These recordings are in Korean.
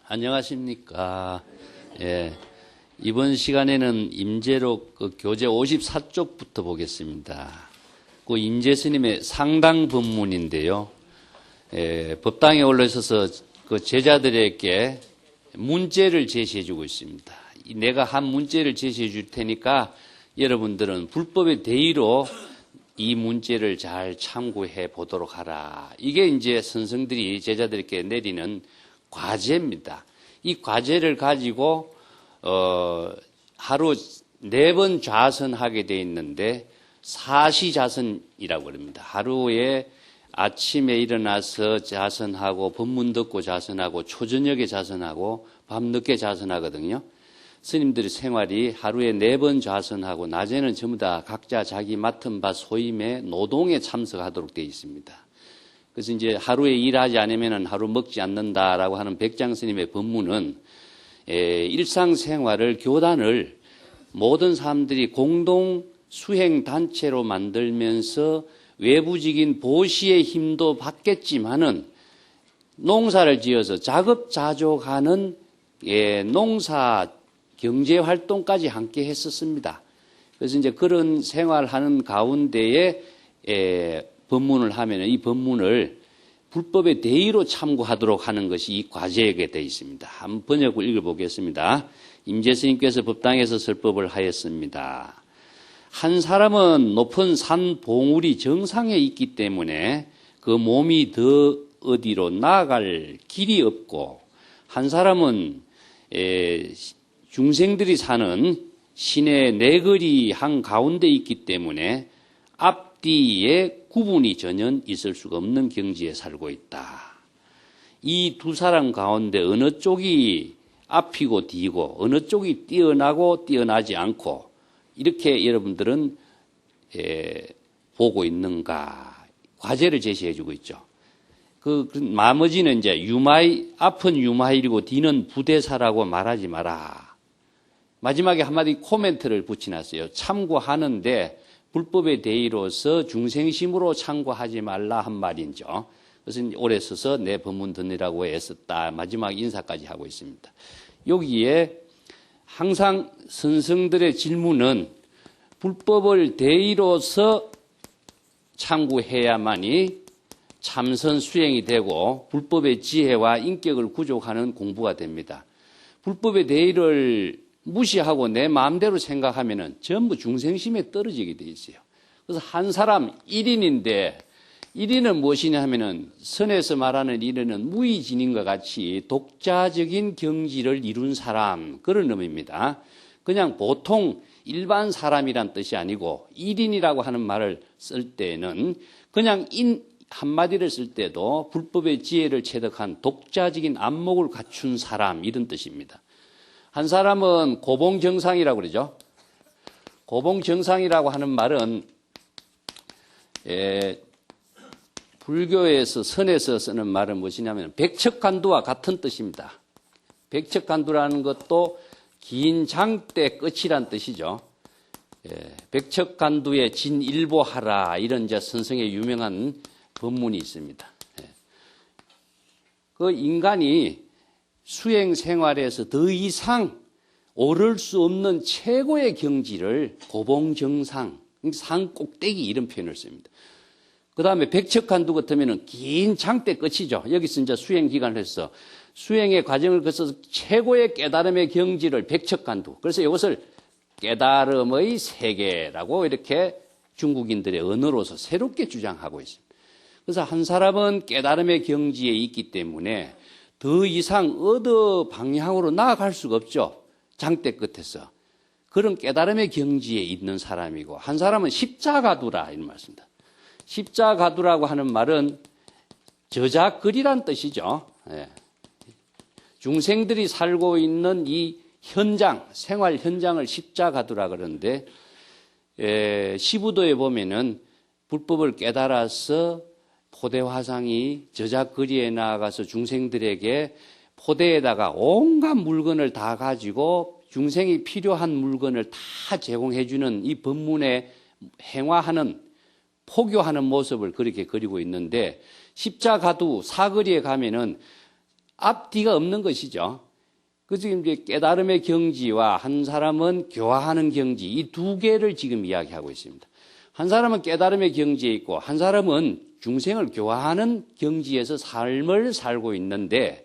안녕하십니까. 예, 이번 시간에는 임재록 교재 54쪽부터 보겠습니다. 그 임재 스님의 상당 법문인데요. 법당에 올라서서 그 제자들에게 문제를 제시해 주고 있습니다. 내가 한 문제를 제시해 줄 테니까 여러분들은 불법의 대의로 이 문제를 잘 참고해 보도록 하라. 이게 이제 선생들이 제자들에게 내리는 과제입니다. 이 과제를 가지고 하루 4번 좌선하게 돼 있는데 사시자선이라고 합니다. 하루에 아침에 일어나서 자선하고 법문 듣고 자선하고 초저녁에 자선하고 밤늦게 자선하거든요. 스님들의 생활이 하루에 4번 좌선하고 낮에는 전부 다 각자 자기 맡은 바 소임에 노동에 참석하도록 되어 있습니다. 그래서 이제 하루에 일하지 않으면 하루 먹지 않는다라고 하는 백장 스님의 법문은 일상생활을 교단을 모든 사람들이 공동 수행 단체로 만들면서 외부적인 보시의 힘도 받겠지만은 농사를 지어서 자급자족하는 농사 경제 활동까지 함께 했었습니다. 그래서 이제 그런 생활하는 가운데에 법문을 하면 이 법문을 불법의 대의로 참고하도록 하는 것이 이 과제에 되어 있습니다. 한번 번역을 읽어보겠습니다. 임재 스님께서 법당에서 설법을 하였습니다. 한 사람은 높은 산 봉우리 정상에 있기 때문에 그 몸이 더 어디로 나아갈 길이 없고, 한 사람은 중생들이 사는 시내 내거리 한가운데 있기 때문에 앞뒤에 구분이 전혀 있을 수가 없는 경지에 살고 있다. 이 두 사람 가운데 어느 쪽이 앞이고 뒤고 어느 쪽이 뛰어나고 뛰어나지 않고 이렇게 여러분들은 보고 있는가 과제를 제시해 주고 있죠. 그 나머지는 이제 앞은 유마일이고 뒤는 부대사라고 말하지 마라. 마지막에 한마디 코멘트를 붙여놨어요. 참고하는데 불법의 대의로서 중생심으로 참고하지 말라 한 말이죠. 그래서 오래 써서 내 법문 듣느라고 애썼다. 마지막 인사까지 하고 있습니다. 여기에 항상 선생들의 질문은 불법을 대의로서 참고해야만이 참선 수행이 되고 불법의 지혜와 인격을 구족하는 공부가 됩니다. 불법의 대의를 무시하고 내 마음대로 생각하면은 전부 중생심에 떨어지게 돼 있어요. 그래서 한 사람 1인인데 1인은 무엇이냐 하면은 선에서 말하는 1인은 무의진인과 같이 독자적인 경지를 이룬 사람, 그런 의미입니다. 그냥 보통 일반 사람이란 뜻이 아니고 1인이라고 하는 말을 쓸 때는 그냥 한마디를 쓸 때도 불법의 지혜를 체득한 독자적인 안목을 갖춘 사람, 이런 뜻입니다. 한 사람은 고봉정상이라고 그러죠. 고봉정상이라고 하는 말은 불교에서 선에서 쓰는 말은 무엇이냐면 백척간두와 같은 뜻입니다. 백척간두라는 것도 긴 장대 끝이란 뜻이죠. 백척간두에 진일보하라, 이런 이제 선생의 유명한 법문이 있습니다. 그 인간이 수행 생활에서 더 이상 오를 수 없는 최고의 경지를 고봉정상, 산 꼭대기, 이런 표현을 씁니다. 그 다음에 백척간두 같으면 긴 장대 끝이죠. 여기서 이제 수행 기간을 해서 수행의 과정을 거쳐서 최고의 깨달음의 경지를 백척간두. 그래서 이것을 깨달음의 세계라고 이렇게 중국인들의 언어로서 새롭게 주장하고 있습니다. 그래서 한 사람은 깨달음의 경지에 있기 때문에 더 이상 어느 방향으로 나아갈 수가 없죠. 장대 끝에서. 그런 깨달음의 경지에 있는 사람이고, 한 사람은 십자가두라, 이런 말씀입니다. 십자가두라고 하는 말은 저작거리란 뜻이죠. 중생들이 살고 있는 이 현장, 생활 현장을 십자가두라 그러는데, 시부도에 보면은 불법을 깨달아서 포대화상이 저작거리에 나아가서 중생들에게 포대에다가 온갖 물건을 다 가지고 중생이 필요한 물건을 다 제공해주는 이 법문에 행화하는, 포교하는 모습을 그렇게 그리고 있는데, 십자가두 사거리에 가면은 앞뒤가 없는 것이죠. 그래서 이제 깨달음의 경지와 한 사람은 교화하는 경지, 이 두 개를 지금 이야기하고 있습니다. 한 사람은 깨달음의 경지에 있고 한 사람은 중생을 교화하는 경지에서 삶을 살고 있는데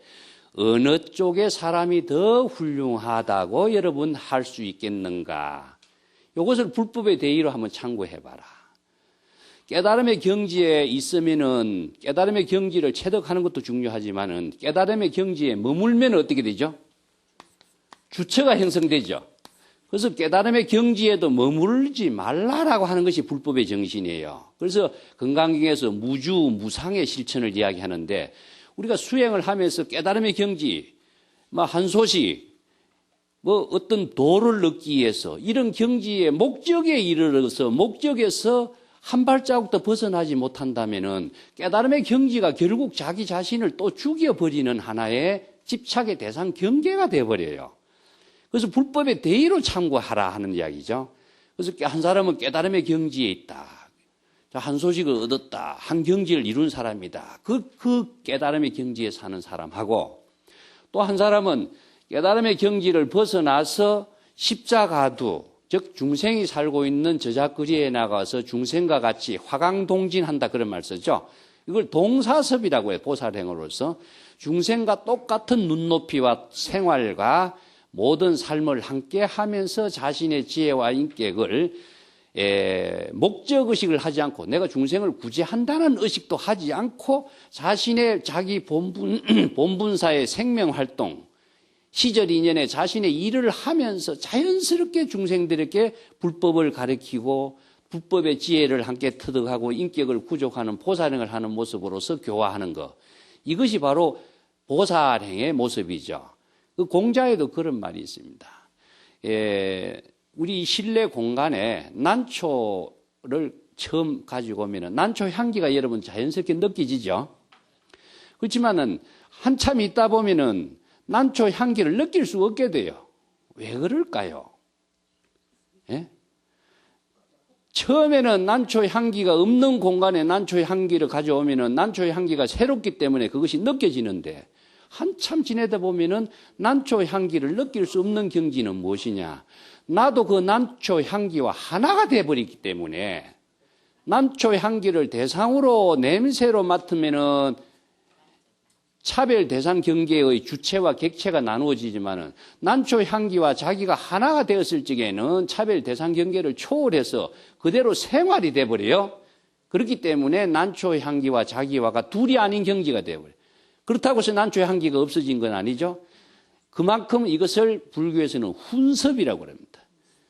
어느 쪽의 사람이 더 훌륭하다고 여러분 할 수 있겠는가? 이것을 불법의 대의로 한번 참고해봐라. 깨달음의 경지에 있으면은 깨달음의 경지를 체득하는 것도 중요하지만은 깨달음의 경지에 머물면 어떻게 되죠? 주체가 형성되죠. 그래서 깨달음의 경지에도 머물지 말라라고 하는 것이 불법의 정신이에요. 그래서 건강경에서 무주, 무상의 실천을 이야기하는데 우리가 수행을 하면서 깨달음의 경지, 한 소식, 어떤 도를 얻기 위해서 이런 경지의 목적에 이르러서 목적에서 한 발자국도 벗어나지 못한다면은 깨달음의 경지가 결국 자기 자신을 또 죽여버리는 하나의 집착의 대상 경계가 되어버려요. 그래서 불법의 대의로 참고하라 하는 이야기죠. 그래서 한 사람은 깨달음의 경지에 있다. 한 소식을 얻었다. 한 경지를 이룬 사람이다. 그 깨달음의 경지에 사는 사람하고 또 한 사람은 깨달음의 경지를 벗어나서 십자가두, 즉 중생이 살고 있는 저작거리에 나가서 중생과 같이 화강동진한다 그런 말 쓰죠. 이걸 동사섭이라고 해요. 보살행으로서 중생과 똑같은 눈높이와 생활과 모든 삶을 함께 하면서 자신의 지혜와 인격을 목적의식을 하지 않고 내가 중생을 구제한다는 의식도 하지 않고 자신의 자기 본분사의 생명활동, 시절 인연에 자신의 일을 하면서 자연스럽게 중생들에게 불법을 가르치고 불법의 지혜를 함께 터득하고 인격을 구족하는 보살행을 하는 모습으로서 교화하는 것. 이것이 바로 보살행의 모습이죠. 그 공자에도 그런 말이 있습니다. 우리 실내 공간에 난초를 처음 가지고 오면 난초 향기가 여러분 자연스럽게 느껴지죠. 그렇지만은 한참 있다 보면은 난초 향기를 느낄 수 없게 돼요. 왜 그럴까요? 예? 처음에는 난초 향기가 없는 공간에 난초 향기를 가져오면은 난초 향기가 새롭기 때문에 그것이 느껴지는데 한참 지내다 보면은 난초 향기를 느낄 수 없는 경지는 무엇이냐? 나도 그 난초 향기와 하나가 되어버리기 때문에 난초 향기를 대상으로 냄새로 맡으면은 차별 대상 경계의 주체와 객체가 나누어지지만은 난초 향기와 자기가 하나가 되었을 적에는 차별 대상 경계를 초월해서 그대로 생활이 돼버려요. 그렇기 때문에 난초 향기와 자기와가 둘이 아닌 경지가 돼버려요. 그렇다고 해서 난초 향기가 없어진 건 아니죠. 그만큼 이것을 불교에서는 훈섭이라고 합니다.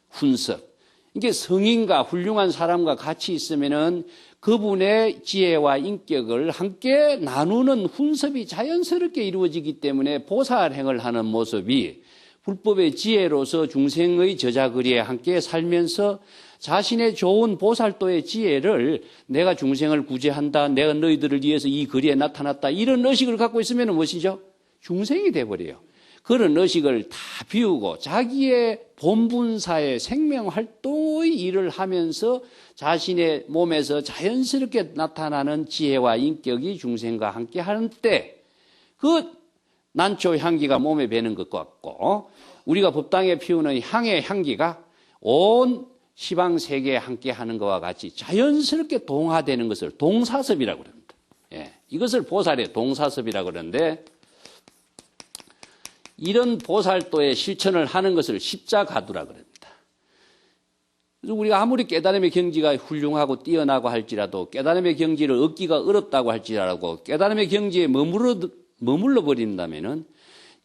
훈섭. 이게 성인과 훌륭한 사람과 같이 있으면은 그분의 지혜와 인격을 함께 나누는 훈섭이 자연스럽게 이루어지기 때문에 보살행을 하는 모습이 불법의 지혜로서 중생의 저작거리에 함께 살면서 자신의 좋은 보살도의 지혜를 내가 중생을 구제한다, 내가 너희들을 위해서 이 거리에 나타났다, 이런 의식을 갖고 있으면 무엇이죠? 중생이 돼버려요. 그런 의식을 다 비우고 자기의 본분사의 생명활동의 일을 하면서 자신의 몸에서 자연스럽게 나타나는 지혜와 인격이 중생과 함께 하는 때 그 난초 향기가 몸에 배는 것 같고 우리가 법당에 피우는 향의 향기가 온 시방세계에 함께 하는 것과 같이 자연스럽게 동화되는 것을 동사섭이라고 합니다. 예, 이것을 보살의 동사섭이라고 그러는데 이런 보살도의 실천을 하는 것을 십자가두라고 합니다. 그래서 우리가 아무리 깨달음의 경지가 훌륭하고 뛰어나고 할지라도 깨달음의 경지를 얻기가 어렵다고 할지라도 깨달음의 경지에 머물러 버린다면은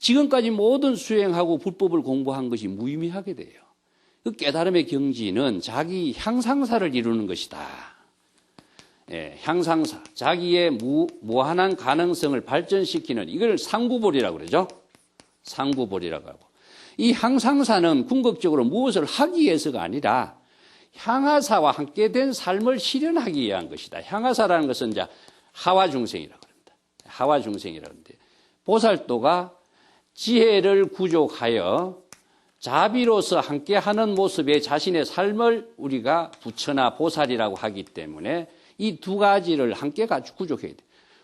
지금까지 모든 수행하고 불법을 공부한 것이 무의미하게 돼요. 그 깨달음의 경지는 자기 향상사를 이루는 것이다. 예, 향상사, 자기의 무한한 가능성을 발전시키는 이걸 상구볼이라고 그러죠. 상구볼이라고 하고 이 향상사는 궁극적으로 무엇을 하기 위해서가 아니라 향하사와 함께 된 삶을 실현하기 위한 것이다. 향하사라는 것은 이제 하와 중생이라고 합니다. 하와 중생이라고 하는데 보살도가 지혜를 구족하여 자비로서 함께하는 모습에 자신의 삶을 우리가 부처나 보살이라고 하기 때문에 이 두 가지를 함께 구족해야 돼.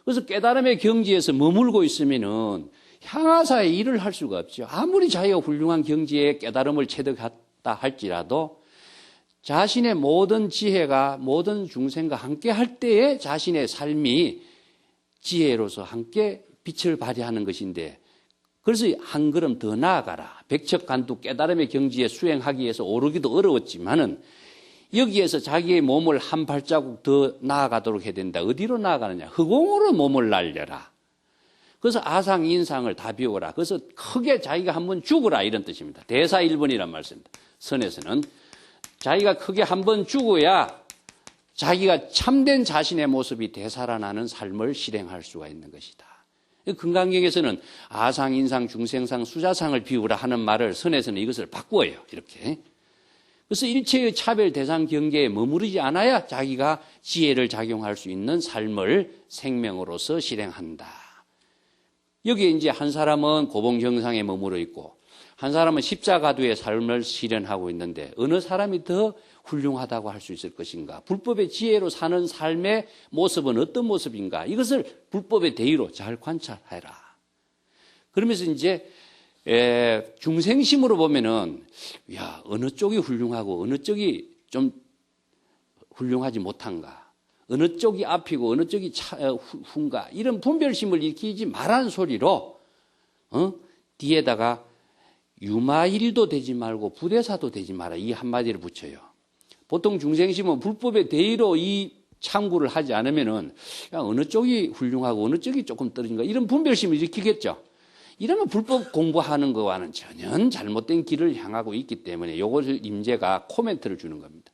그래서 깨달음의 경지에서 머물고 있으면은 향하사에 일을 할 수가 없죠. 아무리 자기가 훌륭한 경지에 깨달음을 체득했다 할지라도 자신의 모든 지혜가 모든 중생과 함께 할 때에 자신의 삶이 지혜로서 함께 빛을 발휘하는 것인데, 그래서 한 걸음 더 나아가라. 백척간두 깨달음의 경지에 수행하기 위해서 오르기도 어려웠지만은 여기에서 자기의 몸을 한 발자국 더 나아가도록 해야 된다. 어디로 나아가느냐? 허공으로 몸을 날려라. 그래서 아상, 인상을 다 비워라. 그래서 크게 자기가 한번 죽어라, 이런 뜻입니다. 대사 1번이란 말씀입니다. 선에서는 자기가 크게 한번 죽어야 자기가 참된 자신의 모습이 되살아나는 삶을 실행할 수가 있는 것이다. 금강경에서는 아상, 인상, 중생상, 수자상을 비우라 하는 말을 선에서는 이것을 바꾸어요. 이렇게. 그래서 일체의 차별 대상 경계에 머무르지 않아야 자기가 지혜를 작용할 수 있는 삶을 생명으로서 실행한다. 여기에 이제 한 사람은 고봉정상에 머무르 있고 한 사람은 십자가도의 삶을 실현하고 있는데 어느 사람이 더 훌륭하다고 할 수 있을 것인가? 불법의 지혜로 사는 삶의 모습은 어떤 모습인가? 이것을 불법의 대의로 잘 관찰해라. 그러면서 이제 중생심으로 보면은 야, 어느 쪽이 훌륭하고 어느 쪽이 좀 훌륭하지 못한가? 어느 쪽이 앞이고 어느 쪽이 후인가? 이런 분별심을 일으키지 말란 소리로 뒤에다가 유마일도 되지 말고 부대사도 되지 마라. 이 한마디를 붙여요. 보통 중생심은 불법의 대의로 이 참고를 하지 않으면은 야, 어느 쪽이 훌륭하고 어느 쪽이 조금 떨어진가 이런 분별심을 일으키겠죠. 이러면 불법 공부하는 것과는 전혀 잘못된 길을 향하고 있기 때문에 이것을 임재가 코멘트를 주는 겁니다.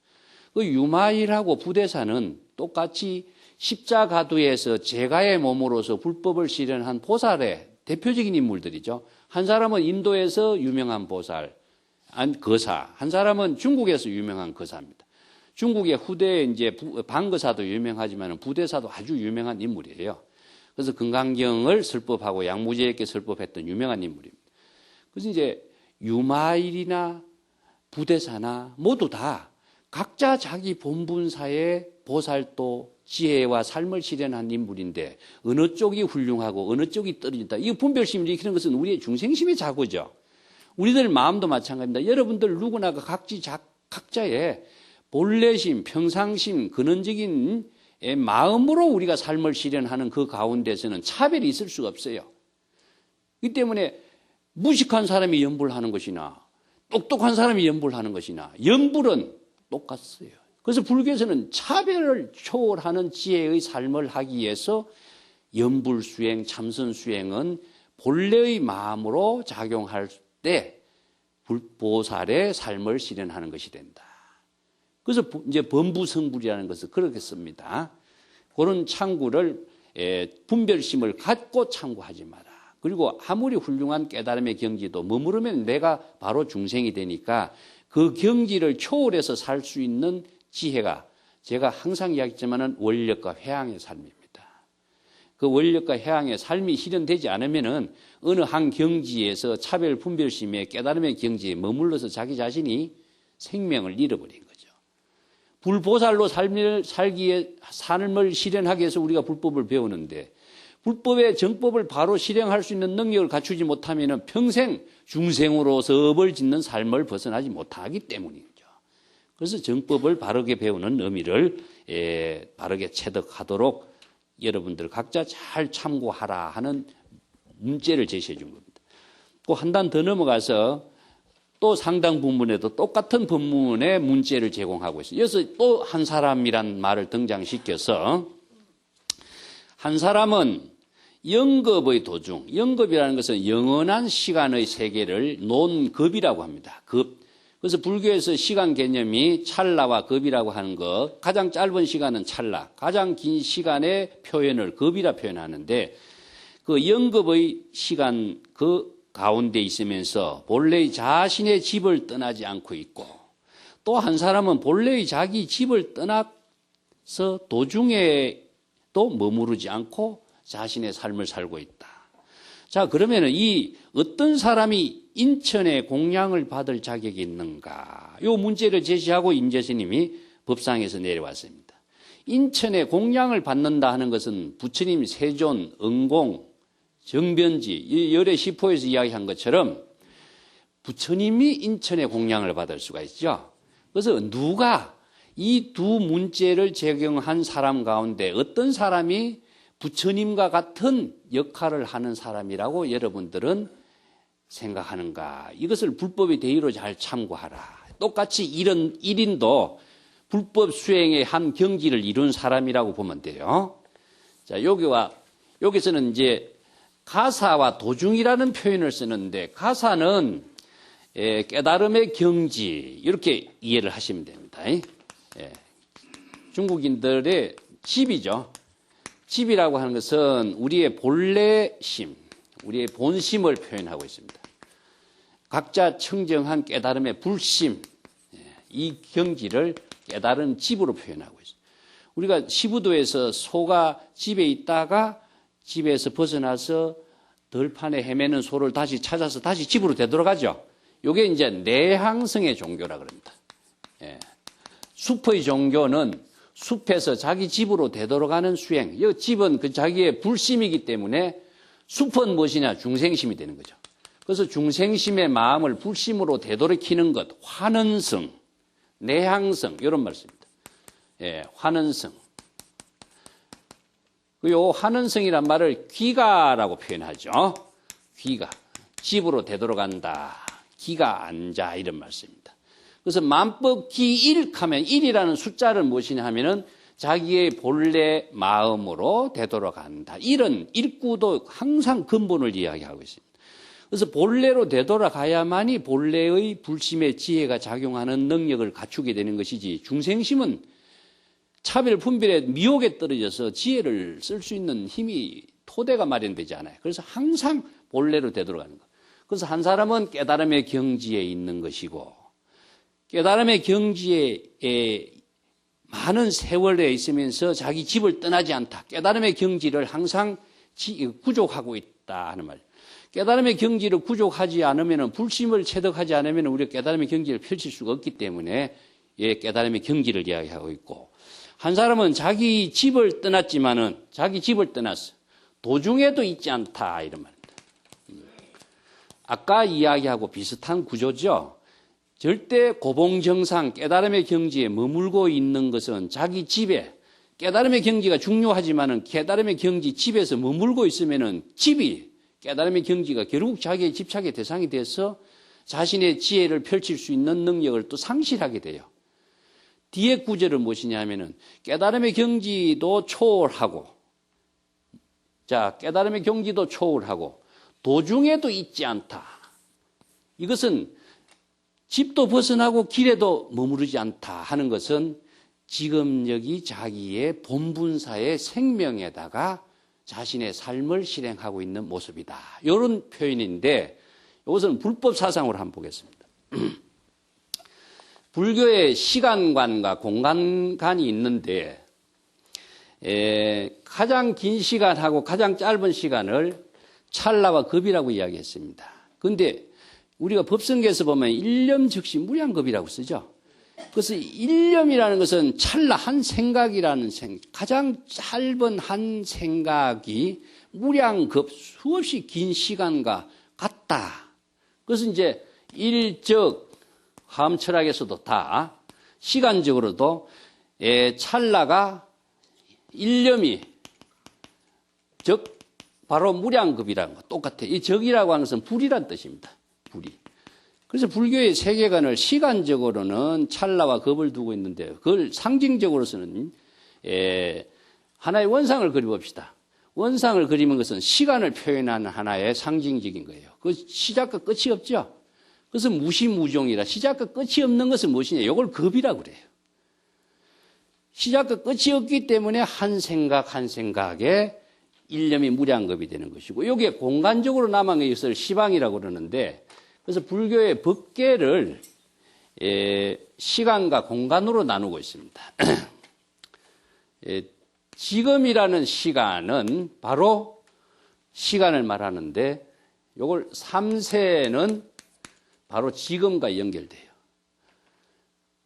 그 유마일하고 부대사는 똑같이 십자가도에서 제가의 몸으로서 불법을 실현한 보살의 대표적인 인물들이죠. 한 사람은 인도에서 유명한 보살, 거사, 한 사람은 중국에서 유명한 거사입니다. 중국의 후대에 이제 방거사도 유명하지만 부대사도 아주 유명한 인물이에요. 그래서 금강경을 설법하고 양무제에게 설법했던 유명한 인물입니다. 그래서 이제 유마일이나 부대사나 모두 다 각자 자기 본분사의 보살도 지혜와 삶을 실현한 인물인데 어느 쪽이 훌륭하고 어느 쪽이 떨어진다. 이 분별심을 일으키는 것은 우리의 중생심의 자고죠. 우리들 마음도 마찬가지입니다. 여러분들 누구나가 각자의 본래심, 평상심, 근원적인 마음으로 우리가 삶을 실현하는 그 가운데서는 차별이 있을 수가 없어요. 이 때문에 무식한 사람이 연불하는 것이나 똑똑한 사람이 연불하는 것이나 연불은 똑같아요. 그래서 불교에서는 차별을 초월하는 지혜의 삶을 하기 위해서 연불수행, 참선수행은 본래의 마음으로 작용할 때 보살의 삶을 실현하는 것이 된다. 그래서 이제 범부성불이라는 것을 그렇게 씁니다. 그런 참고를 분별심을 갖고 참고하지 마라. 그리고 아무리 훌륭한 깨달음의 경지도 머무르면 내가 바로 중생이 되니까 그 경지를 초월해서 살 수 있는 지혜가 제가 항상 이야기했지만은 원력과 회항의 삶입니다. 그 원력과 회항의 삶이 실현되지 않으면은 어느 한 경지에서 차별 분별심의 깨달음의 경지에 머물러서 자기 자신이 생명을 잃어버린 거죠. 불보살로 삶을 실현하기 위해서 우리가 불법을 배우는데 불법의 정법을 바로 실행할 수 있는 능력을 갖추지 못하면은 평생 중생으로서 업을 짓는 삶을 벗어나지 못하기 때문이죠. 그래서 정법을 바르게 배우는 의미를 바르게 체득하도록 여러분들 각자 잘 참고하라 하는 문제를 제시해 준 겁니다. 또 한 단 더 넘어가서 또 상당 부분에도 똑같은 법문의 문제를 제공하고 있어요. 여기서 또 한 사람이란 말을 등장시켜서 한 사람은 영겁의 도중, 영겁이라는 것은 영원한 시간의 세계를 논겁이라고 합니다. 급. 그래서 불교에서 시간 개념이 찰나와 겁이라고 하는 것, 가장 짧은 시간은 찰나, 가장 긴 시간의 표현을 겁이라 표현하는데 그 영겁의 시간 그 가운데 있으면서 본래의 자신의 집을 떠나지 않고 있고 또 한 사람은 본래의 자기 집을 떠나서 도중에 또 머무르지 않고 자신의 삶을 살고 있다. 자, 그러면은 이 어떤 사람이 인천의 공양을 받을 자격이 있는가? 이 문제를 제시하고 임재스님이 법상에서 내려왔습니다. 인천의 공양을 받는다 하는 것은 부처님 세존, 응공, 정변지, 이 열의 시포에서 이야기한 것처럼 부처님이 인천의 공양을 받을 수가 있죠. 그래서 누가 이 두 문제를 적용한 사람 가운데 어떤 사람이 부처님과 같은 역할을 하는 사람이라고 여러분들은 생각하는가? 이것을 불법의 대의로 잘 참고하라. 똑같이 이런 1인도 불법 수행의 한 경지를 이룬 사람이라고 보면 돼요. 자, 여기서는 이제 가사와 도중이라는 표현을 쓰는데, 가사는 깨달음의 경지, 이렇게 이해를 하시면 됩니다. 중국인들의 집이죠. 집이라고 하는 것은 우리의 본래심, 우리의 본심을 표현하고 있습니다. 각자 청정한 깨달음의 불심, 이 경지를 깨달은 집으로 표현하고 있습니다. 우리가 시부도에서 소가 집에 있다가 집에서 벗어나서 들판에 헤매는 소를 다시 찾아서 다시 집으로 되돌아가죠. 이게 이제 내향성의 종교라 그럽니다. 숲의 종교는 숲에서 자기 집으로 되돌아가는 수행. 이 집은 그 자기의 불심이기 때문에 숲은 무엇이냐? 중생심이 되는 거죠. 그래서 중생심의 마음을 불심으로 되돌이키는 것, 환은성, 내향성, 이런 말씀입니다. 환은성. 요 환은성이란 말을 귀가라고 표현하죠. 귀가. 집으로 되돌아간다. 기가 앉아, 이런 말씀입니다. 그래서 만법 기일 하면 1이라는 숫자를 무엇이냐 하면은 자기의 본래 마음으로 되돌아간다. 이런 일구도 항상 근본을 이야기하고 있습니다. 그래서 본래로 되돌아가야만이 본래의 불심의 지혜가 작용하는 능력을 갖추게 되는 것이지, 중생심은 차별 분별의 미혹에 떨어져서 지혜를 쓸 수 있는 힘이 토대가 마련되지 않아요. 그래서 항상 본래로 되돌아가는 것. 그래서 한 사람은 깨달음의 경지에 있는 것이고, 깨달음의 경지에 많은 세월에 있으면서 자기 집을 떠나지 않다. 깨달음의 경지를 항상 구족하고 있다 하는 말. 깨달음의 경지를 구족하지 않으면, 불심을 체득하지 않으면 우리가 깨달음의 경지를 펼칠 수가 없기 때문에 깨달음의 경지를 이야기하고 있고, 한 사람은 자기 집을 떠났지만은 자기 집을 떠났어. 도중에도 있지 않다, 이런 말입니다. 아까 이야기하고 비슷한 구조죠. 절대 고봉정상, 깨달음의 경지에 머물고 있는 것은 자기 집에, 깨달음의 경지가 중요하지만은 깨달음의 경지 집에서 머물고 있으면은 집이, 깨달음의 경지가 결국 자기의 집착의 대상이 돼서 자신의 지혜를 펼칠 수 있는 능력을 또 상실하게 돼요. 뒤에 구절은 무엇이냐 하면은 깨달음의 경지도 초월하고, 자, 깨달음의 경지도 초월하고 도중에도 있지 않다. 이것은 집도 벗어나고 길에도 머무르지 않다 하는 것은 지금 여기 자기의 본분사의 생명에다가 자신의 삶을 실행하고 있는 모습이다. 이런 표현인데, 이것은 불법 사상으로 한번 보겠습니다. 불교의 시간관과 공간관이 있는데, 가장 긴 시간하고 가장 짧은 시간을 찰나와 급이라고 이야기했습니다. 그런데 우리가 법성계에서 보면 일념 즉시 무량겁이라고 쓰죠. 그래서 일념이라는 것은 찰나 한 생각이라는 가장 짧은 한 생각이 무량겁 수없이 긴 시간과 같다. 그래서 이제 일적 화엄철학에서도 다 시간적으로도 찰나가 일념이 즉 바로 무량겁이라는 거 똑같아요. 이 적이라고 하는 것은 불이란 뜻입니다. 불이. 그래서 불교의 세계관을 시간적으로는 찰나와 겁을 두고 있는데, 그걸 상징적으로서는 하나의 원상을 그려봅시다. 원상을 그리는 것은 시간을 표현하는 하나의 상징적인 거예요. 그 시작과 끝이 없죠. 그래서 무시무종이라, 시작과 끝이 없는 것은 무엇이냐, 이걸 겁이라고 그래요. 시작과 끝이 없기 때문에 한 생각 한 생각에 일념이 무량겁이 되는 것이고, 여기에 공간적으로 남은 것을 시방이라고 그러는데, 그래서 불교의 법계를 시간과 공간으로 나누고 있습니다. 지금이라는 시간은 바로 시간을 말하는데, 이걸 3세는 바로 지금과 연결돼요.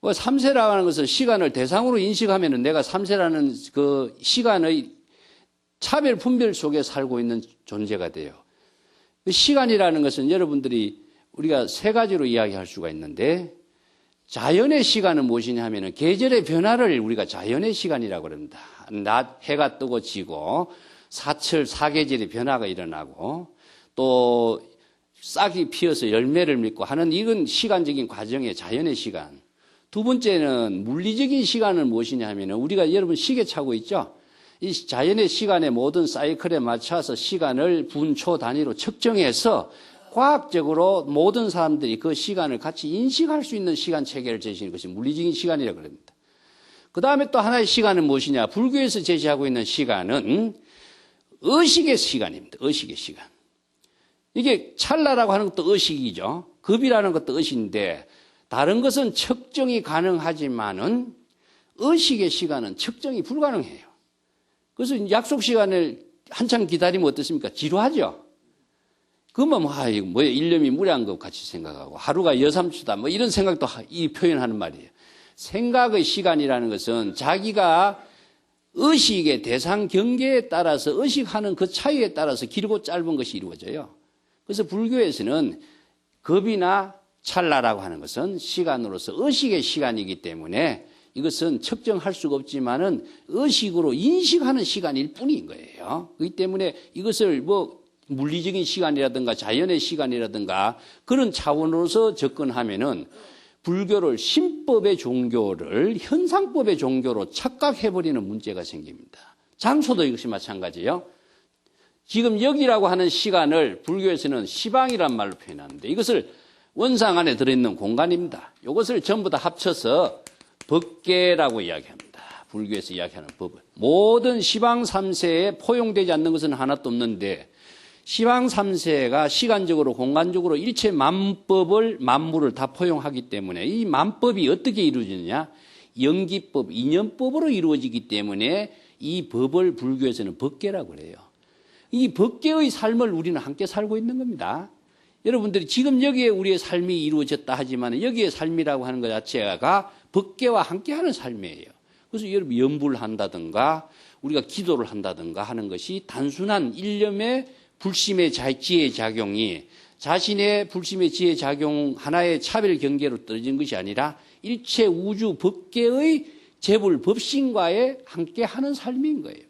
3세라고 하는 것은 시간을 대상으로 인식하면 내가 3세라는 그 시간의 차별 분별 속에 살고 있는 존재가 돼요. 시간이라는 것은 여러분들이 우리가 세 가지로 이야기할 수가 있는데, 자연의 시간은 무엇이냐 하면은 계절의 변화를 우리가 자연의 시간이라고 합니다. 낮 해가 뜨고 지고 사철 사계절의 변화가 일어나고 또 싹이 피어서 열매를 맺고 하는 이런 시간적인 과정의 자연의 시간. 두 번째는 물리적인 시간은 무엇이냐 하면은 우리가 여러분 시계 차고 있죠? 이 자연의 시간의 모든 사이클에 맞춰서 시간을 분초 단위로 측정해서 과학적으로 모든 사람들이 그 시간을 같이 인식할 수 있는 시간 체계를 제시하는 것이 물리적인 시간이라고 합니다. 그 다음에 또 하나의 시간은 무엇이냐? 불교에서 제시하고 있는 시간은 의식의 시간입니다. 의식의 시간. 이게 찰나라고 하는 것도 의식이죠. 급이라는 것도 의식인데 다른 것은 측정이 가능하지만은 의식의 시간은 측정이 불가능해요. 그래서 약속 시간을 한참 기다리면 어떻습니까? 지루하죠? 그러면 이거 뭐야, 일념이 무례한 것 같이 생각하고 하루가 여삼추다 뭐 이런 생각도 이 표현하는 말이에요. 생각의 시간이라는 것은 자기가 의식의 대상 경계에 따라서 의식하는 그 차이에 따라서 길고 짧은 것이 이루어져요. 그래서 불교에서는 급이나 찰나라고 하는 것은 시간으로서 의식의 시간이기 때문에 이것은 측정할 수가 없지만은 의식으로 인식하는 시간일 뿐인 거예요. 그렇기 때문에 이것을 뭐 물리적인 시간이라든가 자연의 시간이라든가 그런 차원으로서 접근하면은 불교를 신법의 종교를 현상법의 종교로 착각해버리는 문제가 생깁니다. 장소도 이것이 마찬가지예요. 지금 여기라고 하는 시간을 불교에서는 시방이란 말로 표현하는데 이것을 원상 안에 들어있는 공간입니다. 이것을 전부 다 합쳐서 법계라고 이야기합니다. 불교에서 이야기하는 법을. 모든 시방 3세에 포용되지 않는 것은 하나도 없는데 시방 3세가 시간적으로 공간적으로 일체 만법을 만물을 다 포용하기 때문에 이 만법이 어떻게 이루어지느냐? 연기법, 인연법으로 이루어지기 때문에 이 법을 불교에서는 법계라고 그래요. 이 법계의 삶을 우리는 함께 살고 있는 겁니다. 여러분들이 지금 여기에 우리의 삶이 이루어졌다 하지만 여기의 삶이라고 하는 것 자체가 법계와 함께하는 삶이에요. 그래서 여러분 연불을 한다든가 우리가 기도를 한다든가 하는 것이 단순한 일념의 불심의 지혜 작용이 자신의 불심의 지혜 작용 하나의 차별 경계로 떨어진 것이 아니라 일체 우주 법계의 재불 법신과에 함께하는 삶인 거예요.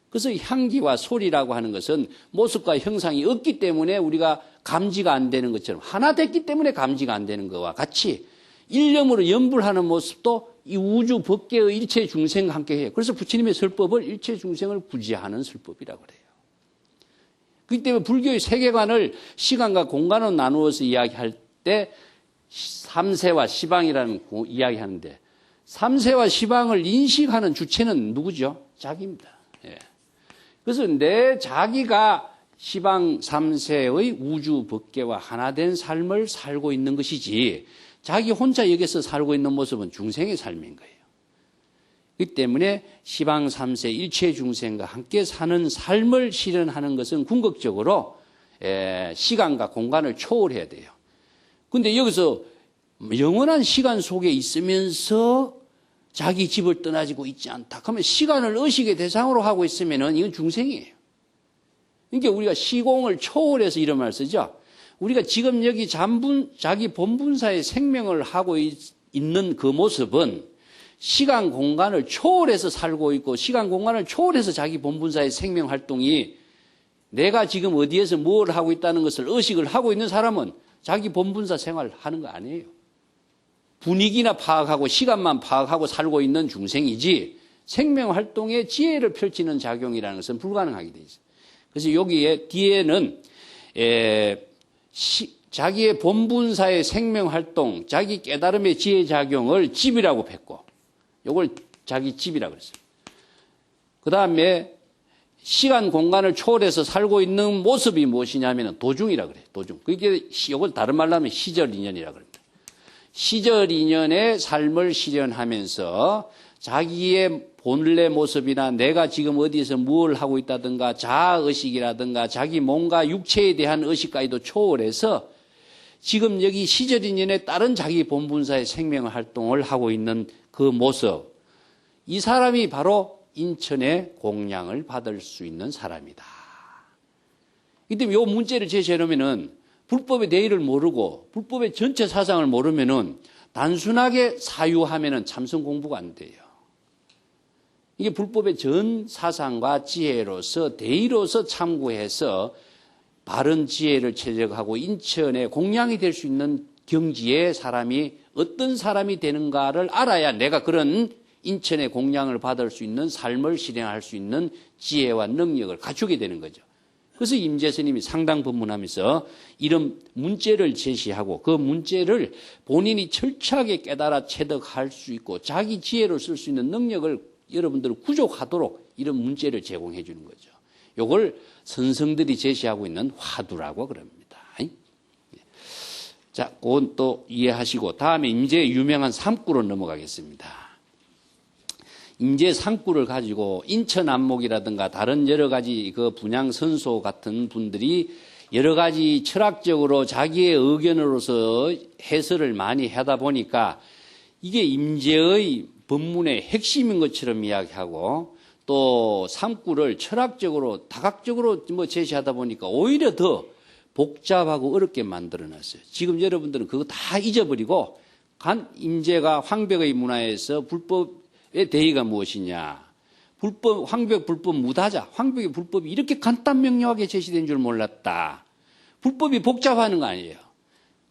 그래서 향기와 소리라고 하는 것은 모습과 형상이 없기 때문에 우리가 감지가 안 되는 것처럼 하나 됐기 때문에 감지가 안 되는 것과 같이 일념으로 연불하는 모습도 이 우주 법계의 일체 중생과 함께해요. 그래서 부처님의 설법을 일체 중생을 구제하는 설법이라고 그래요. 그렇기 때문에 불교의 세계관을 시간과 공간으로 나누어서 이야기할 때 3세와 시방이라는 이야기하는데 3세와 시방을 인식하는 주체는 누구죠? 자기입니다. 예. 그래서 내 자기가 시방 3세의 우주 법계와 하나 된 삶을 살고 있는 것이지 자기 혼자 여기서 살고 있는 모습은 중생의 삶인 거예요. 그렇기 때문에 시방 3세 일체 중생과 함께 사는 삶을 실현하는 것은 궁극적으로 시간과 공간을 초월해야 돼요. 그런데 여기서 영원한 시간 속에 있으면서 자기 집을 떠나지고 있지 않다. 그러면 시간을 의식의 대상으로 하고 있으면 이건 중생이에요. 그러니까 우리가 시공을 초월해서 이런 말을 쓰죠. 우리가 지금 여기 자기 본분사의 생명을 하고 있는 그 모습은 시간 공간을 초월해서 살고 있고 시간 공간을 초월해서 자기 본분사의 생명 활동이 내가 지금 어디에서 뭘 하고 있다는 것을 의식을 하고 있는 사람은 자기 본분사 생활을 하는 거 아니에요. 분위기나 파악하고 시간만 파악하고 살고 있는 중생이지 생명 활동에 지혜를 펼치는 작용이라는 것은 불가능하게 돼 있어요. 그래서 여기에 뒤에는 자기의 본분사의 생명 활동, 자기 깨달음의 지혜 작용을 집이라고 했고 이걸 자기 집이라고 그랬어요. 그 다음에 시간 공간을 초월해서 살고 있는 모습이 무엇이냐면 도중이라고 그래요. 도중. 그게 이걸 다른 말로 하면 시절 인연이라고 합니다. 시절 인연의 삶을 실현하면서 자기의 본래 모습이나 내가 지금 어디에서 뭘 하고 있다든가 자아의식이라든가 자기 몸과 육체에 대한 의식까지도 초월해서 지금 여기 시절 인연에 따른 자기 본분사의 생명 활동을 하고 있는 그 모습, 이 사람이 바로 인천의 공양을 받을 수 있는 사람이다. 이 때문에 이 문제를 제시해 놓으면은 불법의 내일을 모르고 불법의 전체 사상을 모르면은 단순하게 사유하면은 참선 공부가 안 돼요. 이게 불법의 전 사상과 지혜로서 대의로서 참고해서 바른 지혜를 체적하고 인천의 공양이 될 수 있는 경지에 사람이 어떤 사람이 되는가를 알아야 내가 그런 인천의 공양을 받을 수 있는 삶을 실행할 수 있는 지혜와 능력을 갖추게 되는 거죠. 그래서 임재 스님이 상당 법문하면서 이런 문제를 제시하고 그 문제를 본인이 철저하게 깨달아 체득할 수 있고 자기 지혜로 쓸 수 있는 능력을 여러분들 구족하도록 이런 문제를 제공해 주는 거죠. 이걸 선성들이 제시하고 있는 화두라고 그럽니다. 자, 그건 또 이해하시고 다음에 임재의 유명한 삼구로 넘어가겠습니다. 임재 삼구를 가지고 인천 안목이라든가 다른 여러 가지 그 분양 선소 같은 분들이 여러 가지 철학적으로 자기의 의견으로서 해설을 많이 하다 보니까 이게 임재의 법문의 핵심인 것처럼 이야기하고 또 삼구를 철학적으로 다각적으로 제시하다 보니까 오히려 더 복잡하고 어렵게 만들어놨어요. 지금 여러분들은 그거 다 잊어버리고 임재가 황벽의 문화에서 불법의 대의가 무엇이냐, 황벽 불법 무다자, 황벽의 불법이 이렇게 간단 명료하게 제시된 줄 몰랐다. 불법이 복잡하는 거 아니에요.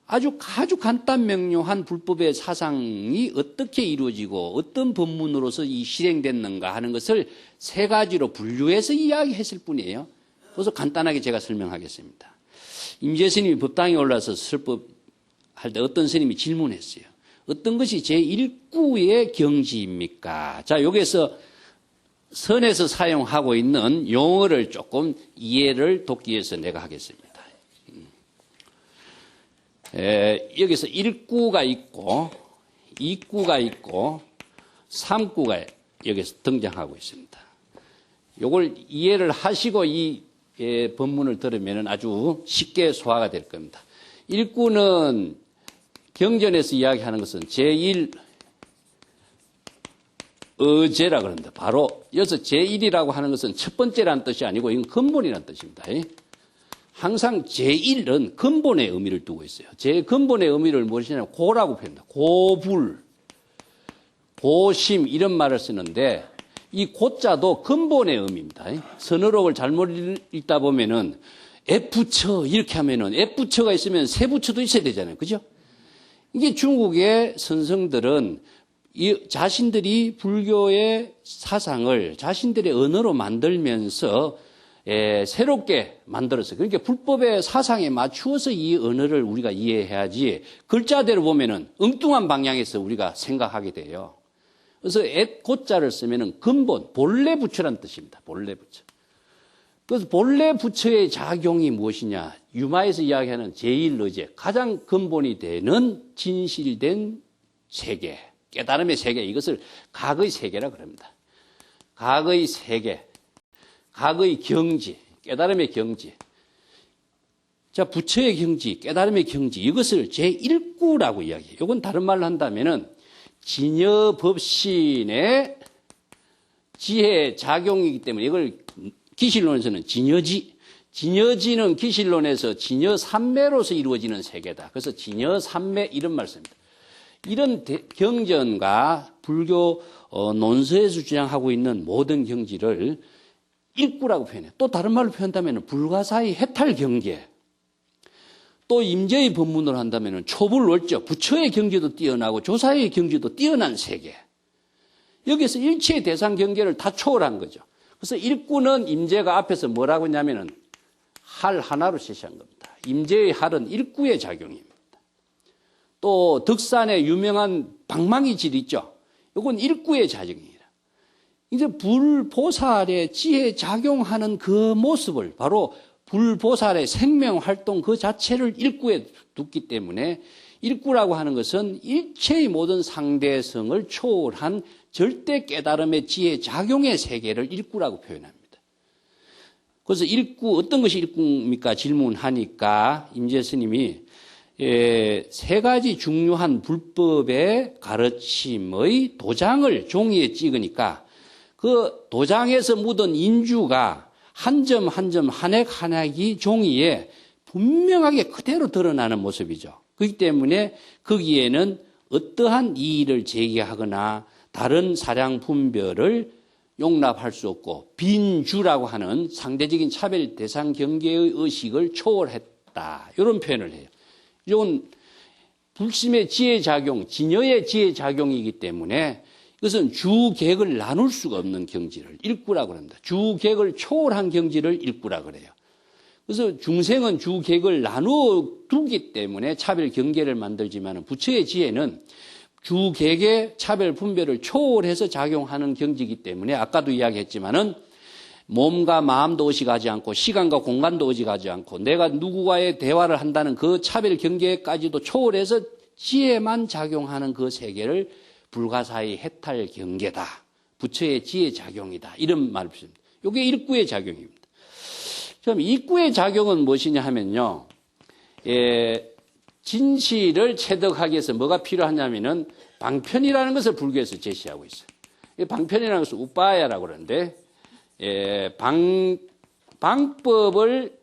아주 간단 명료한 불법의 사상이 어떻게 이루어지고 어떤 법문으로서 이 실행됐는가 하는 것을 세 가지로 분류해서 이야기했을 뿐이에요. 그래서 간단하게 제가 설명하겠습니다. 임재 스님이 법당에 올라서 설법할 때 어떤 스님이 질문했어요. 어떤 것이 제1구의 경지입니까? 자, 여기서 선에서 사용하고 있는 용어를 조금 이해를 돕기 위해서 내가 하겠습니다. 여기서 1구가 있고 2구가 있고 3구가 여기서 등장하고 있습니다. 이걸 이해를 하시고 이 법문을 들으면 아주 쉽게 소화가 될 겁니다. 1구는 경전에서 이야기하는 것은 제1 어제라 그럽니다. 바로 여기서 제1이라고 하는 것은 첫 번째라는 뜻이 아니고 이건 근본이라는 뜻입니다. 항상 제1은 근본의 의미를 두고 있어요. 제 근본의 의미를 무엇이냐면 고라고 표현합니다. 고불, 고심 이런 말을 쓰는데 이 고자도 근본의 의미입니다. 선어록을 잘못 읽다 보면은 F처 이렇게 하면은 F처가 있으면 세부처도 있어야 되잖아요. 그죠? 이게 중국의 선성들은 자신들이 불교의 사상을 자신들의 언어로 만들면서 새롭게 만들었어요. 그러니까 불법의 사상에 맞추어서 이 언어를 우리가 이해해야지 글자대로 보면은 엉뚱한 방향에서 우리가 생각하게 돼요. 그래서 고자를 쓰면은 근본, 본래 부처란 뜻입니다. 본래 부처. 그래서 본래 부처의 작용이 무엇이냐? 유마에서 이야기하는 제1어제, 가장 근본이 되는 진실된 세계, 깨달음의 세계, 이것을 각의 세계라고 합니다. 각의 세계, 각의 경지, 깨달음의 경지. 자, 부처의 경지, 깨달음의 경지, 이것을 제1구라고 이야기해요. 이건 다른 말로 한다면은 진여법신의 지혜 작용이기 때문에 이걸 기실론에서는 진여지는 기실론에서 진여삼매로서 이루어지는 세계다. 그래서 진여삼매 이런 말씀입니다. 이런 경전과 불교 논서에서 주장하고 있는 모든 경지를 일구라고 표현해요. 또 다른 말로 표현한다면 불가사의 해탈 경계. 또 임재의 법문을 한다면 초불월적, 부처의 경지도 뛰어나고 조사의 경지도 뛰어난 세계. 여기서 일체의 대상 경계를 다 초월한 거죠. 그래서 일구는 임재가 앞에서 뭐라고 했냐면은 할 하나로 제시한 겁니다. 임재의 할은 일구의 작용입니다. 또 덕산의 유명한 방망이질 있죠. 이건 일구의 작용이에요. 이제 불보살의 지혜 작용하는 그 모습을 바로 불보살의 생명활동 그 자체를 일구에 두기 때문에 일구라고 하는 것은 일체의 모든 상대성을 초월한 절대 깨달음의 지혜 작용의 세계를 일구라고 표현합니다. 그래서 일구, 어떤 것이 일구입니까? 질문하니까 임재 스님이 세 가지 중요한 불법의 가르침의 도장을 종이에 찍으니까 그 도장에서 묻은 인주가 한 점 한 점 한 획 한 획이 종이에 분명하게 그대로 드러나는 모습이죠. 그렇기 때문에 거기에는 어떠한 이의를 제기하거나 다른 사량 분별을 용납할 수 없고 빈주라고 하는 상대적인 차별 대상 경계의 의식을 초월했다. 이런 표현을 해요. 이건 불심의 지혜작용, 진여의 지혜작용이기 때문에 이것은 주객을 나눌 수가 없는 경지를 일구라고 합니다. 주객을 초월한 경지를 일구라고 그래요. 그래서 중생은 주객을 나누어 두기 때문에 차별 경계를 만들지만 부처의 지혜는 주객의 차별 분별을 초월해서 작용하는 경지이기 때문에 아까도 이야기했지만은 몸과 마음도 의식하지 않고 시간과 공간도 의식하지 않고 내가 누구와의 대화를 한다는 그 차별 경계까지도 초월해서 지혜만 작용하는 그 세계를 불가사의 해탈 경계다. 부처의 지혜 작용이다. 이런 말을 씁니다. 이게 일구의 작용입니다. 그럼 이구의 작용은 무엇이냐 하면요. 진실을 체득하기 위해서 뭐가 필요하냐면은 방편이라는 것을 불교에서 제시하고 있어요. 이 방편이라는 것을 우빠야라고 그러는데, 방법을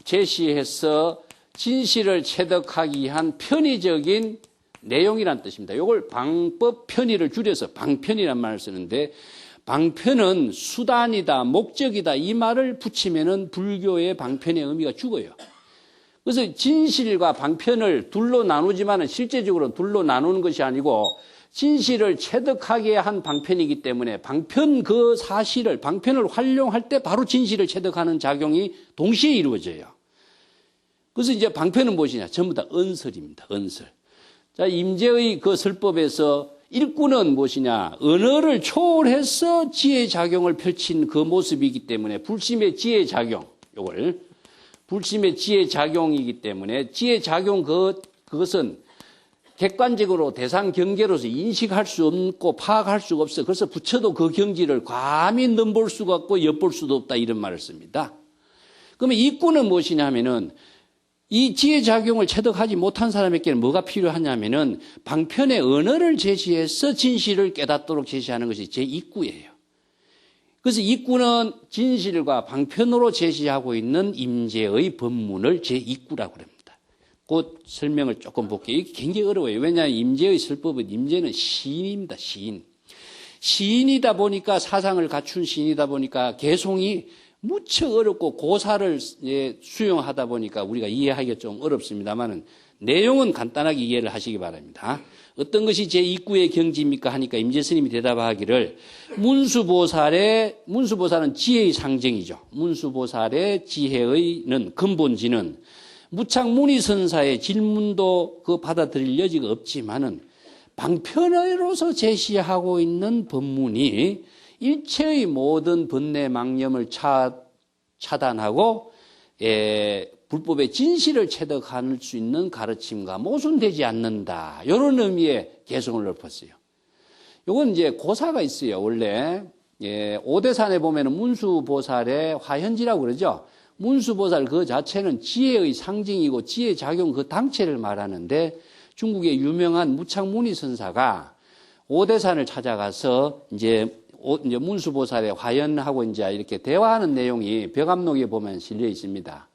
제시해서 진실을 체득하기 위한 편의적인 내용이란 뜻입니다. 이걸 방법 편의를 줄여서 방편이란 말을 쓰는데, 방편은 수단이다, 목적이다 이 말을 붙이면은 불교의 방편의 의미가 죽어요. 그래서 진실과 방편을 둘로 나누지만은 실제적으로 둘로 나누는 것이 아니고 진실을 체득하게 한 방편이기 때문에 방편 그 사실을 방편을 활용할 때 바로 진실을 체득하는 작용이 동시에 이루어져요. 그래서 이제 방편은 무엇이냐? 전부 다 언설입니다. 언설. 자, 임재의 그 설법에서 일구는 무엇이냐? 언어를 초월해서 지혜 작용을 펼친 그 모습이기 때문에 불심의 지혜 작용, 요걸 불심의 지혜 작용이기 때문에 지혜 작용 그것은 객관적으로 대상 경계로서 인식할 수 없고 파악할 수가 없어. 그래서 부처도 그 경지를 감히 넘볼 수가 없고 엿볼 수도 없다 이런 말을 씁니다. 그러면 이구는 무엇이냐 하면은 이 지혜 작용을 체득하지 못한 사람에게는 뭐가 필요하냐면은 방편의 언어를 제시해서 진실을 깨닫도록 제시하는 것이 제2구예요. 그래서 이구는 진실과 방편으로 제시하고 있는 임재의 법문을 제2구라고 합니다. 그 설명을 조금 볼게요. 이게 굉장히 어려워요. 왜냐하면 임재의 설법은 임재는 시인입니다. 시인. 시인이다 보니까 사상을 갖춘 시인이다 보니까 개송이 무척 어렵고 고사를 수용하다 보니까 우리가 이해하기가 좀 어렵습니다만 내용은 간단하게 이해를 하시기 바랍니다. 어떤 것이 제2구의 경지입니까 하니까 임재스님이 대답하기를 문수보살은 지혜의 상징이죠. 문수보살의 지혜의는 근본지는 무창무니선사의 질문도 그 받아들일 여지가 없지만은 방편으로서 제시하고 있는 법문이 일체의 모든 번뇌 망념을 차단하고 불법의 진실을 체득할 수 있는 가르침과 모순되지 않는다. 이런 의미의 개성을 넓혔어요. 이건 이제 고사가 있어요. 원래 오대산에 보면은 문수보살의 화현지라고 그러죠. 문수보살 그 자체는 지혜의 상징이고 지혜 작용 그 당체를 말하는데 중국의 유명한 무창무니선사가 오대산을 찾아가서 이제 문수보살의 화현하고 이제 이렇게 대화하는 내용이 벽암록에 보면 실려 있습니다.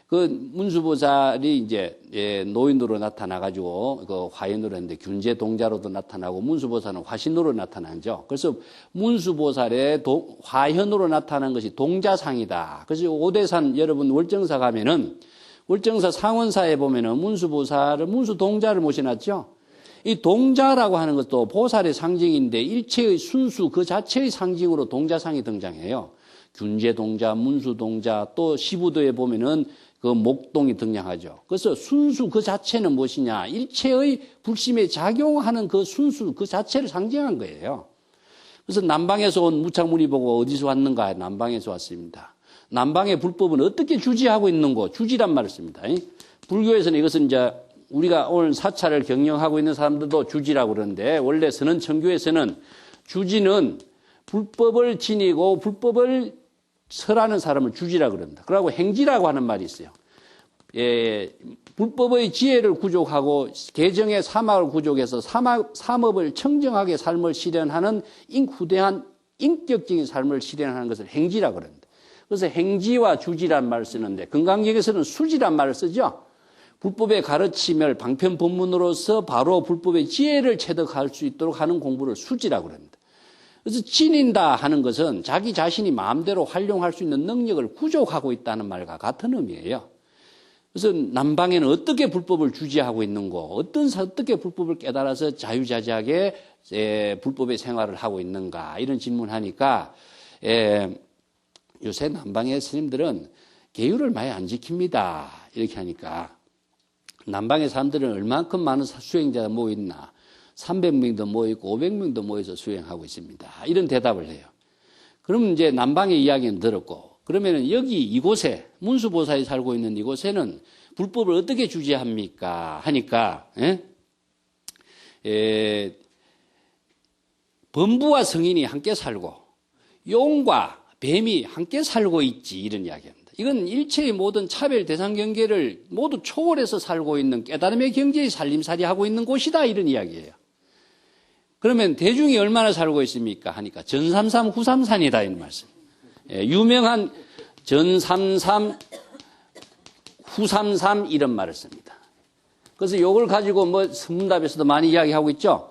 그 문수보살이 이제 노인으로 나타나가지고 그 화현으로 했는데 균제 동자로도 나타나고 문수보살은 화신으로 나타나죠. 그래서 문수보살의 화현으로 나타난 것이 동자상이다. 그래서 오대산 여러분 월정사 가면은 월정사 상원사에 보면은 문수보살은 문수동자를 모셔놨죠. 이 동자라고 하는 것도 보살의 상징인데 일체의 순수 그 자체의 상징으로 동자상이 등장해요. 균제동자, 문수동자 또 시부도에 보면은 그 목동이 등장하죠. 그래서 순수 그 자체는 무엇이냐? 일체의 불심에 작용하는 그 순수 그 자체를 상징한 거예요. 그래서 남방에서 온 무창문이 보고 어디서 왔는가? 남방에서 왔습니다. 남방의 불법은 어떻게 주지하고 있는고? 주지란 말을 씁니다. 불교에서는 이것은 이제 우리가 오늘 사찰을 경영하고 있는 사람들도 주지라고 그러는데 원래 선언천교에서는 주지는 불법을 지니고 불법을 설하는 사람을 주지라고 그럽니다. 그러고 행지라고 하는 말이 있어요. 불법의 지혜를 구족하고 개정의 사막을 구족해서 사업을 청정하게 삶을 실현하는 후대한 인격적인 삶을 실현하는 것을 행지라고 그럽니다. 그래서 행지와 주지란 말을 쓰는데 건강경에서는 수지란 말을 쓰죠. 불법의 가르침을 방편법문으로서 바로 불법의 지혜를 체득할 수 있도록 하는 공부를 수지라고 합니다. 그래서 지닌다 하는 것은 자기 자신이 마음대로 활용할 수 있는 능력을 구족하고 있다는 말과 같은 의미예요. 그래서 남방에는 어떻게 불법을 주지하고 있는고, 어떻게 불법을 깨달아서 자유자재하게 불법의 생활을 하고 있는가, 이런 질문하니까, 요새 남방의 스님들은 계율을 많이 안 지킵니다. 이렇게 하니까, 남방의 사람들은 얼만큼 많은 수행자가 모여있나, 300명도 모여있고 500명도 모여서 수행하고 있습니다. 이런 대답을 해요. 그러면 이제 남방의 이야기는 들었고, 그러면은 여기 이곳에 문수보살이 살고 있는 이곳에는 불법을 어떻게 주재합니까? 하니까 범부와 성인이 함께 살고 용과 뱀이 함께 살고 있지, 이런 이야기합니다. 이건 일체의 모든 차별 대상 경계를 모두 초월해서 살고 있는 깨달음의 경제의 살림살이하고 있는 곳이다, 이런 이야기예요. 그러면 대중이 얼마나 살고 있습니까? 하니까 전삼삼 후삼산이다, 이런 말씀. 유명한 전삼삼 후삼삼 이런 말을 씁니다. 그래서 이걸 가지고 뭐 선문답에서도 많이 이야기하고 있죠.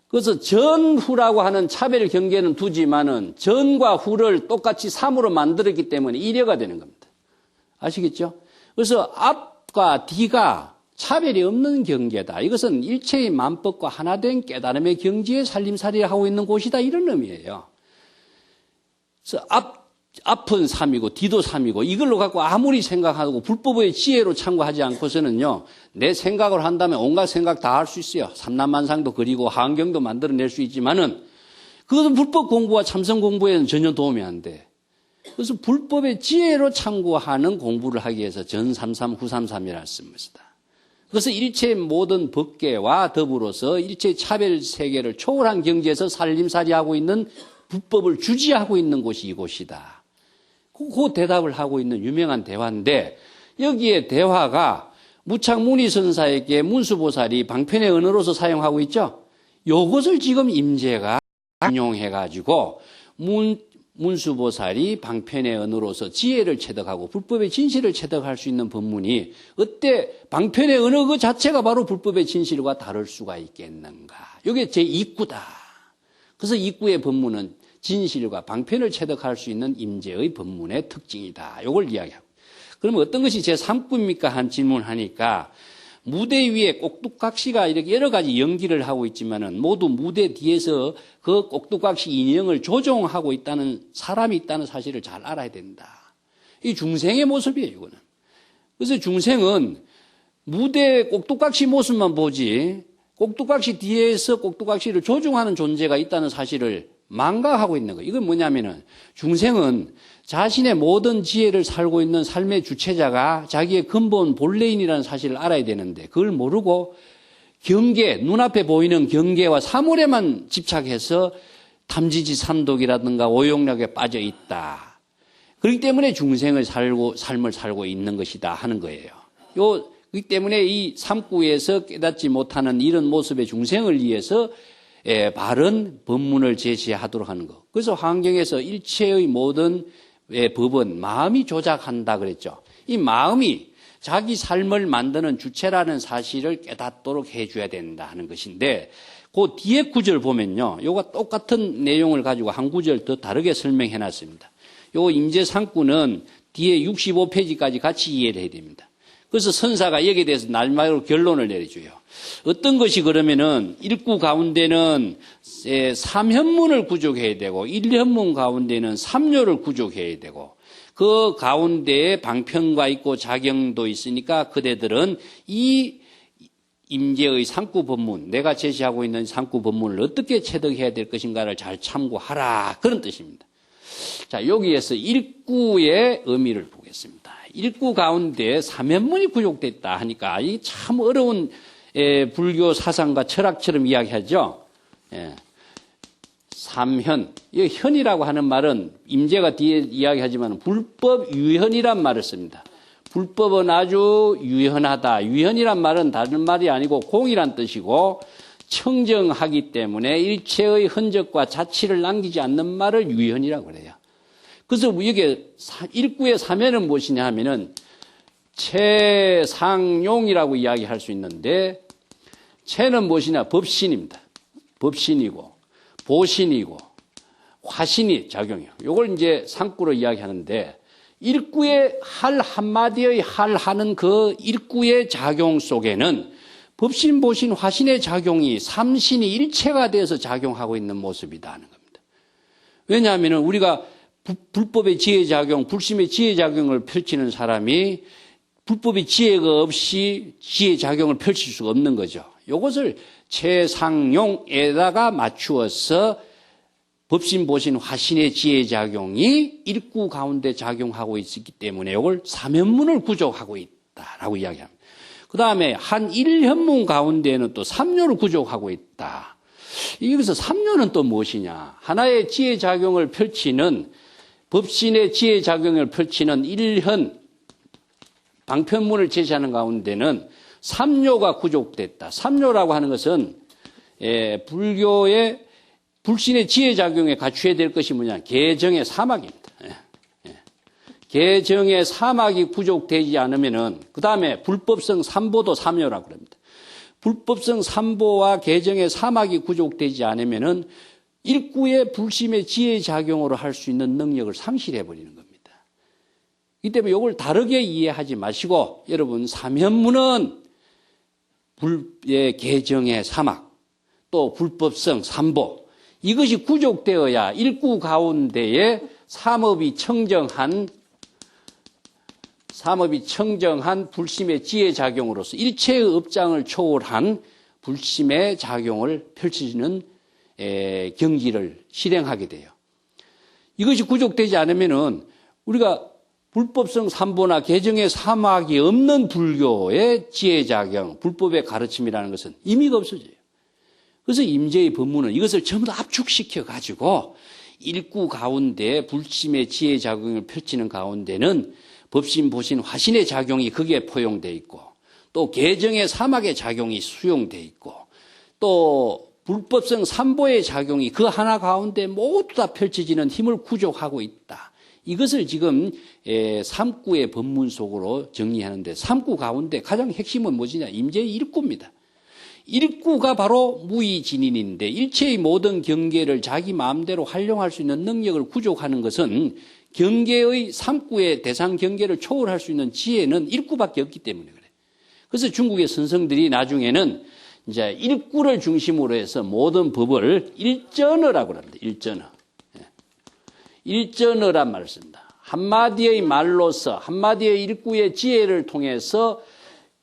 그래서 전후라고 하는 차별 경계는 두지만은 전과 후를 똑같이 3으로 만들었기 때문에 일여가 되는 겁니다. 아시겠죠? 그래서 앞과 뒤가 차별이 없는 경계다. 이것은 일체의 만법과 하나된 깨달음의 경지에 살림살이를 하고 있는 곳이다, 이런 의미예요. 그래서 앞은 3이고 뒤도 3이고 이걸로 갖고 아무리 생각하고 불법의 지혜로 참고하지 않고서는요, 내 생각을 한다면 온갖 생각 다 할 수 있어요. 삼남만상도 그리고 환경도 만들어낼 수 있지만은 그것은 불법 공부와 참선 공부에는 전혀 도움이 안 돼. 그래서 불법의 지혜로 참고하는 공부를 하기 위해서 전삼삼 후삼삼이라 씁니다. 그래서 일체의 모든 법계와 더불어서 일체의 차별 세계를 초월한 경지에서 살림살이하고 있는 불법을 주지하고 있는 곳이 이곳이다. 그 대답을 하고 있는 유명한 대화인데, 여기에 대화가 무착문의선사에게 문수보살이 방편의 언어로서 사용하고 있죠. 이것을 지금 임재가 인용해가지고 문수보살이 방편의 언어로서 지혜를 체득하고 불법의 진실을 체득할 수 있는 법문이 어때 방편의 언어 그 자체가 바로 불법의 진실과 다를 수가 있겠는가. 이게 제2구다. 그래서 2구의 법문은 진실과 방편을 체득할 수 있는 임재의 법문의 특징이다. 이걸 이야기하고. 그러면 어떤 것이 제3구입니까? 한 질문하니까 무대 위에 꼭두각시가 이렇게 여러 가지 연기를 하고 있지만은 모두 무대 뒤에서 그 꼭두각시 인형을 조종하고 있다는 사람이 있다는 사실을 잘 알아야 된다. 이 중생의 모습이에요, 이거는. 그래서 중생은 무대 꼭두각시 모습만 보지 꼭두각시 뒤에서 꼭두각시를 조종하는 존재가 있다는 사실을 망각하고 있는 거예요. 이건 뭐냐면은 중생은 자신의 모든 지혜를 살고 있는 삶의 주체자가 자기의 근본 본래인이라는 사실을 알아야 되는데 그걸 모르고 경계, 눈앞에 보이는 경계와 사물에만 집착해서 탐지지 삼독이라든가 오용락에 빠져 있다. 그렇기 때문에 중생을 삶을 살고 있는 것이다 하는 거예요. 그렇기 때문에 이 삼구에서 깨닫지 못하는 이런 모습의 중생을 위해서 바른 법문을 제시하도록 하는 것. 그래서 환경에서 일체의 모든 법은 마음이 조작한다 그랬죠. 이 마음이 자기 삶을 만드는 주체라는 사실을 깨닫도록 해줘야 된다 하는 것인데, 그 뒤에 구절 보면요, 요거 똑같은 내용을 가지고 한 구절 더 다르게 설명해 놨습니다. 요 임재상구는 뒤에 65페이지까지 같이 이해를 해야 됩니다. 그래서 선사가 여기에 대해서 날마다 결론을 내려줘요. 어떤 것이 그러면은 1구 가운데는 3현문을 구족해야 되고 1현문 가운데는 3료를 구족해야 되고 그 가운데에 방편과 있고 작용도 있으니까 그대들은 이 임재의 상구 법문, 내가 제시하고 있는 상구 법문을 어떻게 체득해야 될 것인가를 잘 참고하라, 그런 뜻입니다. 자, 여기에서 1구의 의미를 보겠습니다. 1구 가운데 3현문이 구족됐다 하니까 이 참 어려운 불교 사상과 철학처럼 이야기하죠. 3현. 이 현이라고 하는 말은 임재가 뒤에 이야기하지만 불법 유현이란 말을 씁니다. 불법은 아주 유현하다. 유현이란 말은 다른 말이 아니고 공이란 뜻이고 청정하기 때문에 일체의 흔적과 자취를 남기지 않는 말을 유현이라고 그래요. 그래서 이게 일구의 사면은 무엇이냐 하면은 채상용이라고 이야기할 수 있는데, 채는 무엇이냐? 법신입니다. 법신이고 보신이고 화신이 작용해요. 이걸 이제 상구로 이야기하는데, 일구의 할 한마디의 할 하는 그 일구의 작용 속에는 법신, 보신, 화신의 작용이 삼신이 일체가 되어서 작용하고 있는 모습이다 하는 겁니다. 왜냐하면 우리가 불법의 지혜작용, 불심의 지혜작용을 펼치는 사람이 불법의 지혜가 없이 지혜작용을 펼칠 수가 없는 거죠. 이것을 채상용에다가 맞추어서 법신, 보신, 화신의 지혜작용이 일구 가운데 작용하고 있기 때문에 이걸 사면문을 구족하고 있다라고 이야기합니다. 그 다음에 한 일현문 가운데에는 또 삼요를 구족하고 있다. 여기서 삼요는 또 무엇이냐? 하나의 지혜작용을 펼치는, 법신의 지혜작용을 펼치는 일현 방편문을 제시하는 가운데는 삼요가 구족됐다. 삼요라고 하는 것은 불교의 불신의 지혜작용에 갖춰야 될 것이 뭐냐? 계정의 사막입니다. 계정의 사막이 구족되지 않으면은, 그 다음에 불법성 삼보도 삼요라고 그럽니다. 불법성 삼보와 계정의 사막이 구족되지 않으면은 일구의 불심의 지혜작용으로 할 수 있는 능력을 상실해 버리는 겁니다. 이 때문에 이걸 다르게 이해하지 마시고, 여러분, 사면문은 불의 계정의 사막, 또 불법성 삼보, 이것이 구족되어야 일구 가운데에 삼업이 청정한 불심의 지혜작용으로서 일체의 업장을 초월한 불심의 작용을 펼치는 경지를 실행하게 돼요. 이것이 구족되지 않으면은 우리가 불법성 삼보나 계정의 사막이 없는 불교의 지혜작용, 불법의 가르침이라는 것은 의미가 없어져요. 그래서 임재의 법문은 이것을 전부 다 압축시켜 가지고 일구 가운데 불심의 지혜작용을 펼치는 가운데는 법신, 보신, 화신의 작용이 거기에 포용되어 있고, 또 계정의 사막의 작용이 수용되어 있고, 또 불법성 삼보의 작용이 그 하나 가운데 모두 다 펼쳐지는 힘을 구족하고 있다. 이것을 지금 삼구의 법문 속으로 정리하는데, 삼구 가운데 가장 핵심은 무엇이냐? 임재의 일구입니다. 일구가 바로 무의진인인데, 일체의 모든 경계를 자기 마음대로 활용할 수 있는 능력을 구족하는 것은 경계의 삼구의 대상 경계를 초월할 수 있는 지혜는 일구밖에 없기 때문에 그래. 그래서 중국의 선성들이 나중에는 이제 일구를 중심으로 해서 모든 법을 일전어라고 합니다. 일전어. 일전어란 말을 씁니다. 한마디의 말로서, 한마디의 일구의 지혜를 통해서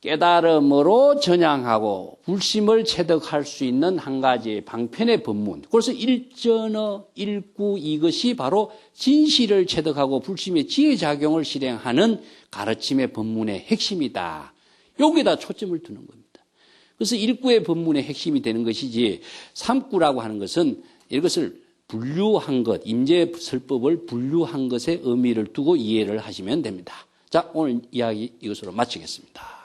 깨달음으로 전향하고 불심을 체득할 수 있는 한 가지의 방편의 법문. 그래서 일전어, 일구, 이것이 바로 진실을 체득하고 불심의 지혜작용을 실행하는 가르침의 법문의 핵심이다. 여기다 초점을 두는 겁니다. 그래서 일구의 법문의 핵심이 되는 것이지, 삼구라고 하는 것은 이것을 분류한 것, 임재설법을 분류한 것에 의미를 두고 이해를 하시면 됩니다. 자, 오늘 이야기 이것으로 마치겠습니다.